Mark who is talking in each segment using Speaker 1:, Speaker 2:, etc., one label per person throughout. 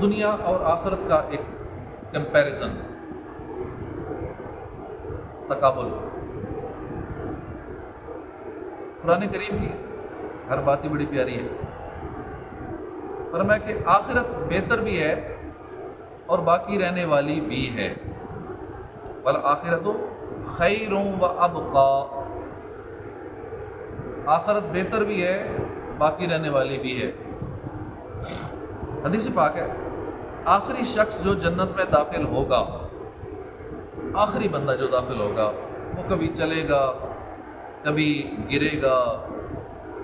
Speaker 1: دنیا اور آخرت کا ایک کمپیریزن، تقابل۔ قرآن کریم کی ہر بات ہی بڑی پیاری ہے۔ فرمایا کہ آخرت بہتر بھی ہے اور باقی رہنے والی بھی ہے، والآخرۃ خیر و ابقا، آخرت بہتر بھی ہے، باقی رہنے والی بھی ہے۔ حدیث پاک ہے، آخری شخص جو جنت میں داخل ہوگا، آخری بندہ جو داخل ہوگا، وہ کبھی چلے گا، کبھی گرے گا،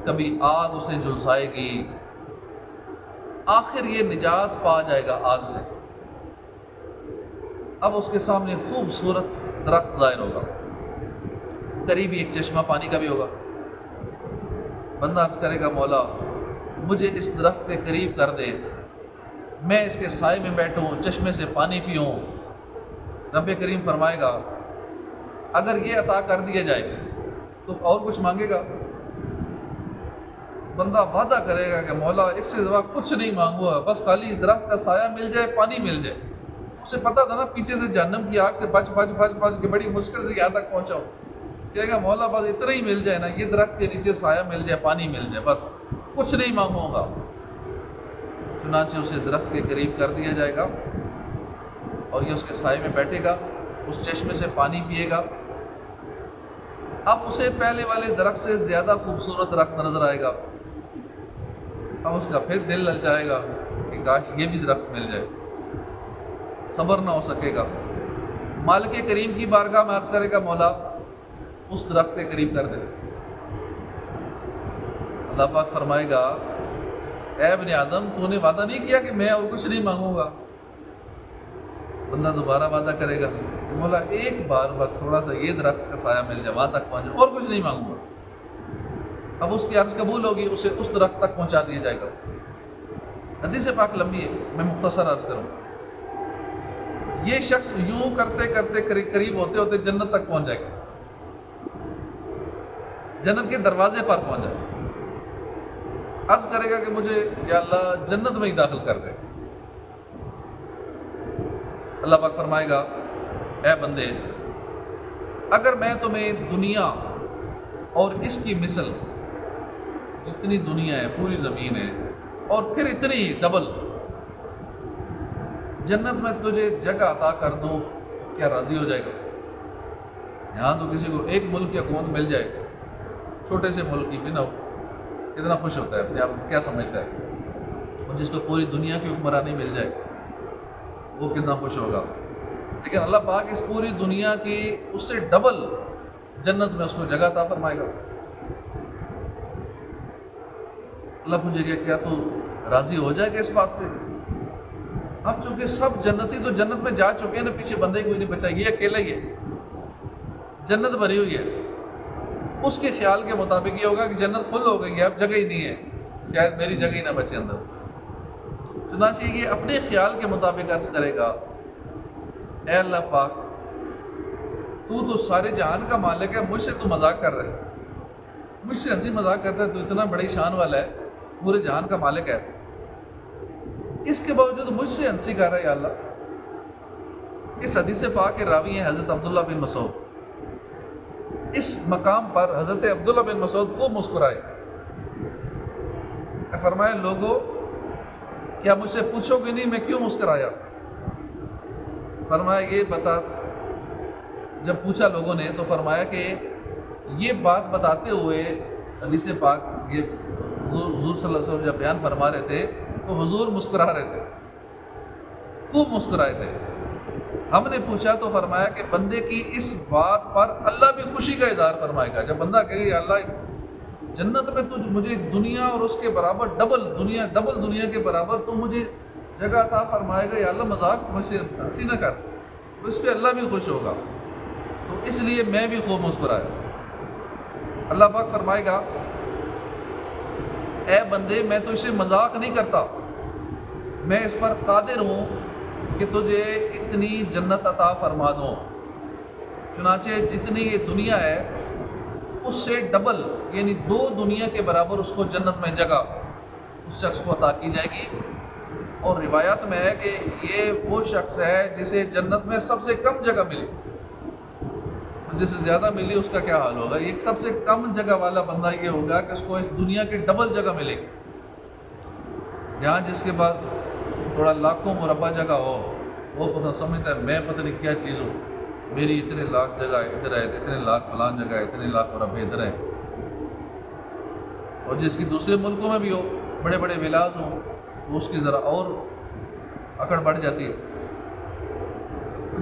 Speaker 1: کبھی آگ اسے جھلسائے گی، آخر یہ نجات پا جائے گا آگ سے۔ اب اس کے سامنے خوبصورت درخت ظاہر ہوگا، قریبی ایک چشمہ پانی کا بھی ہوگا۔ بندہ عرض کرے گا مولا مجھے اس درخت کے قریب کر دے، میں اس کے سائے میں بیٹھوں، چشمے سے پانی پیوں۔ رب کریم فرمائے گا اگر یہ عطا کر دیا جائے تو اور کچھ مانگے گا؟ بندہ وعدہ کرے گا کہ مولا اس سے سوا کچھ نہیں مانگوں گا، بس خالی درخت کا سایہ مل جائے، پانی مل جائے۔ اسے پتہ تھا نا پیچھے سے جہنم کی آگ سے بچ کے بڑی مشکل سے یہاں تک پہنچا ہوں، کہے گا مولا بس اتنا ہی مل جائے نا، یہ درخت کے نیچے سایہ مل جائے، پانی مل جائے، بس کچھ نہیں مانگوں گا۔ چنانچہ اسے درخت کے قریب کر دیا جائے گا اور یہ اس کے سائے میں بیٹھے گا، اس چشمے سے پانی پیے گا۔ اب اسے پہلے والے درخت سے زیادہ خوبصورت درخت نظر آئے گا، اب اس کا پھر دل للچائے گا کہ کاش یہ بھی درخت مل جائے، صبر نہ ہو سکے گا۔ مالک کریم کی بارگاہ میں عرض کرے گا مولا اس درخت کے قریب کر دے۔ اللہ پاک فرمائے گا اے ابن آدم تو نے وعدہ نہیں کیا کہ میں اور کچھ نہیں مانگوں گا؟ بندہ دوبارہ وعدہ کرے گا مولا ایک بار بس تھوڑا سا یہ درخت کا سایہ مل جائے، وہاں تک پہنچ جائے، اور کچھ نہیں مانگوں گا۔ اب اس کی عرض قبول ہوگی، اسے اس درخت تک پہنچا دیا جائے گا۔ حدیث پاک لمبی ہے، میں مختصر عرض کروں۔ یہ شخص یوں کرتے کرتے قریب ہوتے ہوتے جنت تک پہنچ جائے گا، جنت کے دروازے پر پہنچ جائے گا۔ عرض کرے گا کہ مجھے یا اللہ جنت میں ہی داخل کر دے۔ اللہ پاک فرمائے گا اے بندے اگر میں تمہیں دنیا اور اس کی مثل، جتنی دنیا ہے پوری زمین ہے اور پھر اتنی ڈبل جنت میں تجھے جگہ عطا کر دوں، کیا راضی ہو جائے گا؟ یہاں تو کسی کو ایک ملک یا گوند مل جائے، چھوٹے سے ملک کی بھی نہ ہو، کتنا خوش ہوتا ہے، اپنے آپ کو کیا سمجھتا ہے؟ اور جس کو پوری دنیا کی حکمرانی مل جائے وہ کتنا خوش ہوگا۔ لیکن اللہ پاک اس پوری دنیا کی اس سے ڈبل جنت میں اس کو جگہ عطا فرمائے گا۔ اللہ پوچھے گا کیا تو راضی ہو جائے گا اس بات پہ؟ اب چونکہ سب جنتی تو جنت میں جا چکے ہیں نا، پیچھے بندے کوئی نہیں بچا، یہ اکیلا ہی ہے، جنت بھری ہوئی ہے۔ اس کے خیال کے مطابق یہ ہوگا کہ جنت فل ہو گئی ہے، اب جگہ ہی نہیں ہے، شاید میری جگہ ہی نہ بچے اندر۔ چنانچہ یہ اپنے خیال کے مطابق عرض کرے گا اے اللہ پاک تو سارے جہان کا مالک ہے، مجھ سے تو مذاق کر رہا ہے، مجھ سے ہنسی مذاق کرتا ہے، تو اتنا بڑی شان والا ہے، پورے جہان کا مالک ہے، اس کے باوجود مجھ سے ہنسی کر رہا ہے یا اللہ۔ اس حدیث پاک کے راوی ہیں حضرت عبداللہ بن مسعود۔ اس مقام پر حضرت عبداللہ بن مسعود خوب مسکرائے، فرمایا لوگو کیا مجھ سے پوچھو گے نہیں میں کیوں مسکرایا؟ فرمایا یہ بتا، جب پوچھا لوگوں نے تو فرمایا کہ یہ بات بتاتے ہوئے حدیث پاک یہ حضور صلی اللہ علیہ وسلم جب بیان فرما رہے تھے تو حضور مسکرا رہے تھے، خوب مسکرائے تھے۔ ہم نے پوچھا تو فرمایا کہ بندے کی اس بات پر اللہ بھی خوشی کا اظہار فرمائے گا۔ جب بندہ کہے یا اللہ جنت میں تو مجھے دنیا اور اس کے برابر ڈبل دنیا کے برابر تو مجھے جگہ عطا فرمائے گا، یا اللہ مذاق مجھ سے ہنسی نہ کر، تو اس پہ اللہ بھی خوش ہوگا، تو اس لیے میں بھی خوب مسکرایا۔ اللہ پاک فرمائے گا اے بندے میں تو اسے مذاق نہیں کرتا، میں اس پر قادر ہوں کہ تجھے اتنی جنت عطا فرما دوں۔ چنانچہ جتنی یہ دنیا ہے اس سے ڈبل یعنی 2 دنیا کے برابر اس کو جنت میں جگہ اس شخص کو عطا کی جائے گی۔ اور روایات میں ہے کہ یہ وہ شخص ہے جسے جنت میں سب سے کم جگہ ملی، جسے زیادہ ملی اس کا کیا حال ہوگا۔ ایک سب سے کم جگہ والا بندہ یہ ہوگا کہ اس کو اس دنیا کی ڈبل جگہ ملے گی۔ یہاں جس کے پاس تھوڑا لاکھوں مربع جگہ ہو، وہ پتہ سمجھتا ہے میں پتہ نہیں کیا چیز ہوں، میری اتنے لاکھ جگہ ادھر ہے، اتنے لاکھ فلان جگہ ہے، اتنے لاکھ مربع ادھر ہے۔ اور جس کی دوسرے ملکوں میں بھی ہو، بڑے بڑے ولاز ہوں، تو اس کی ذرا اور اکڑ بڑھ جاتی ہے۔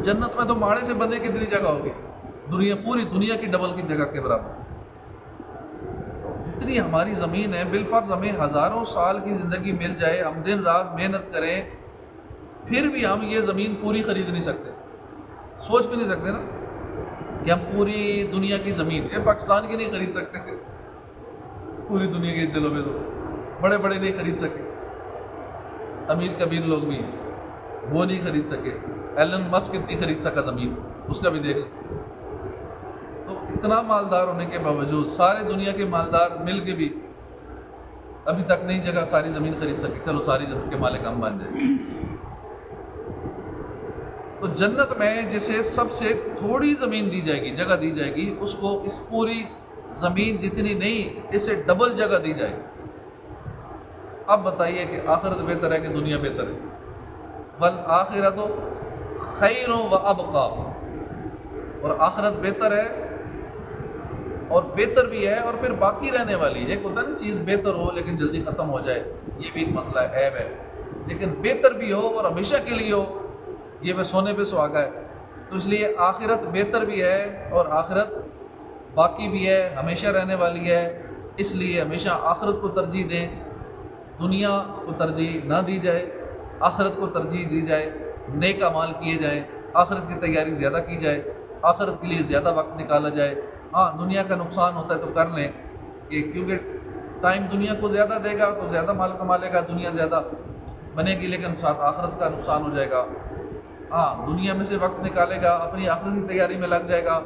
Speaker 1: جنت میں تو ماڑے سے بندے کتنی جگہ ہوگی، پوری دنیا کی ڈبل کی جگہ کے برابر۔ جتنی ہماری زمین ہے، بالفرض ہمیں ہزاروں سال کی زندگی مل جائے، ہم دن رات محنت کریں، پھر بھی ہم یہ زمین پوری خرید نہیں سکتے۔ سوچ بھی نہیں سکتے نا کہ ہم پوری دنیا کی زمین، یہ پاکستان کی نہیں خرید سکتے، پوری دنیا کے دلوں میں تو بڑے بڑے نہیں خرید سکے، امیر کبیر لوگ بھی وہ نہیں خرید سکے۔ ایلن مسک کتنی خرید سکا زمین، اس کا بھی دیکھ لیں۔ تو اتنا مالدار ہونے کے باوجود، سارے دنیا کے مالدار مل کے بھی ابھی تک نہیں جگہ ساری زمین خرید سکے۔ چلو ساری زمین کے مالک ہم بن جائیں۔ تو جنت میں جسے سب سے تھوڑی زمین دی جائے گی، جگہ دی جائے گی، اس کو اس پوری زمین جتنی نہیں، اس سے ڈبل جگہ دی جائے گی۔ اب بتائیے کہ آخرت بہتر ہے کہ دنیا بہتر ہے؟ والآخرۃ خیر و ابقیٰ، اور آخرت بہتر ہے اور بہتر بھی ہے اور پھر باقی رہنے والی ہے۔ ایک ہوتا ہے نا چیز بہتر ہو لیکن جلدی ختم ہو جائے، یہ بھی ایک مسئلہ ہے، عیب ہے، لیکن بہتر بھی ہو اور ہمیشہ کے لیے ہو، یہ میں سونے پہ سہاگا ہے۔ تو اس لیے آخرت بہتر بھی ہے اور آخرت باقی بھی ہے، ہمیشہ رہنے والی ہے، اس لیے ہمیشہ آخرت کو ترجیح دیں، دنیا کو ترجیح نہ دی جائے، آخرت کو ترجیح دی جائے، نیک اعمال کیے جائیں، آخرت کی تیاری زیادہ کی جائے، آخرت کے لیے زیادہ وقت نکالا جائے۔ ہاں دنیا کا نقصان ہوتا ہے تو کر لیں، کہ کیونکہ ٹائم دنیا کو زیادہ دے گا تو زیادہ مال کما لے گا، دنیا زیادہ بنے گی، لیکن ساتھ آخرت کا نقصان ہو جائے گا۔ ہاں دنیا میں سے وقت نکالے گا، اپنی آخرت کی تیاری میں لگ جائے گا،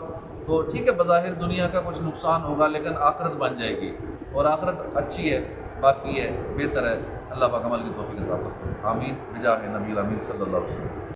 Speaker 1: تو ٹھیک ہے بظاہر دنیا کا کچھ نقصان ہوگا لیکن آخرت بن جائے گی، اور آخرت اچھی ہے، باقی ہے، بہتر ہے۔ اللہ پاک عمل کی توفیق عطا فرمائے، آمین بجاہ نبی الامین صلی اللہ علیہ وسلم۔